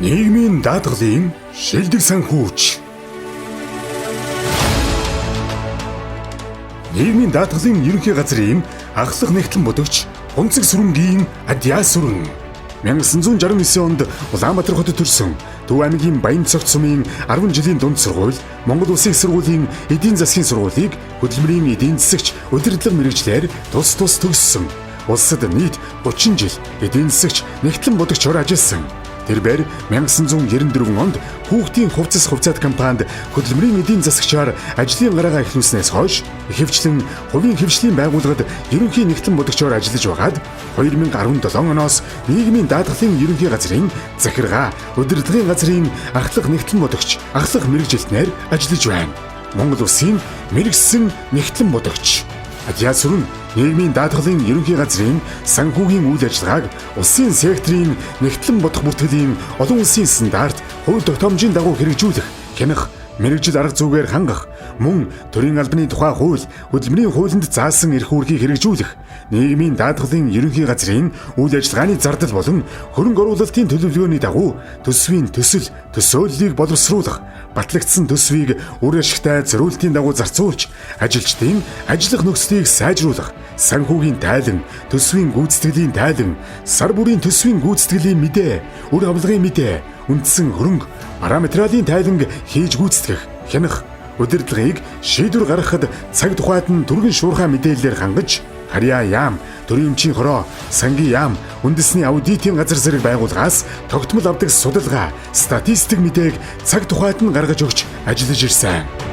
Нийгмийн даатгалын шилдэг санхүүч. Нийгмийн даатгалын ерөнхий газрын ахлах нэгтлэн бодогч Хунцэг сүрэнгийн Адяа сүрэн 1969 онд Улаанбаатар хотод төрсөн Төв аймгийн Баян цогц сумын 10 жилийн дунд сургууль Монгол Улсын их сургуулийн эдийн засгийн сургуулийг хөдөлмөрийн эдийн засагч удирдлага мэргэжлэр тус төгссөн. Улсад нийт 30 жил эдийн засагч нэгтлэн бодогчоор ажилласан. Тэрбээр 1994 онд хүүхдийн хувцас хувьцаат компанид хөдөлмөрийн эдийн засагчаар ажлын гараагаа эхлүүлснээс хойш ихэвчлэн хувийн хвшлийн байгууллагад ерөнхий нэгтлэн бодогчоор ажиллаж байгаад 2017 оноос нийгмийн даатгалын ерөнхий газрын захиргаа удирдлагын газрын ахлах нэгтлэн бодогч ахлах мэргэжилтнээр ажиллаж байна. Монгол Улсын мэргэжсэн нэгтлэн бодогч Адяа сүрэн нийгмийн даатгалын ерөнхий газрын санхүүгийн үйл ажиллагааг улсын секторын нэгтлэн бодох бүртгэлийн олон улсын стандарт хувь тогтоомжийн дагуу хэрэгжүүлэх, хянах, мэргэжил арга зүйгээр хангах, мөн төрийн албаны тухай хууль, хөдөлмөрийн хуулинд заасан эрх үүргийг хэрэгжүүлэх, нийгмийн даатгалын ерөнхий газрын үйл ажиллагааны зардал болон хөрөнгө оруулалтын төлөвлөгөөний дагуу төсвийн төсөөллийг боловсруулах, батлагдсан төсвийг үр ашигтай зориултын дагуу зарцуулж, ажилчдын ажиллах нөхцөлийг сайжруулах, санхүүгийн тайлан, төсвийн гүйцэтгэлийн тайлан, сар бүрийн төсвийн гүйцэтгэлийн мэдээ, үр авилгын мэдээ, үндсэн хөрөнгө, параметрын тайланг хийж гүйцэтгэх, хянах, удирдлагыг шийдвэр гаргахад цаг тухайд нь түргэн шуурхай мэдээллээр хангаж, харьяа яам, төрийн өмчийн хороо, сангийн яам, үндэсний аудитын газар зэрэг байгууллагаас тогтмол авдаг судалгаа, статистик мэдээг цаг тухайд нь гаргаж өгч ажиллаж ирсэн.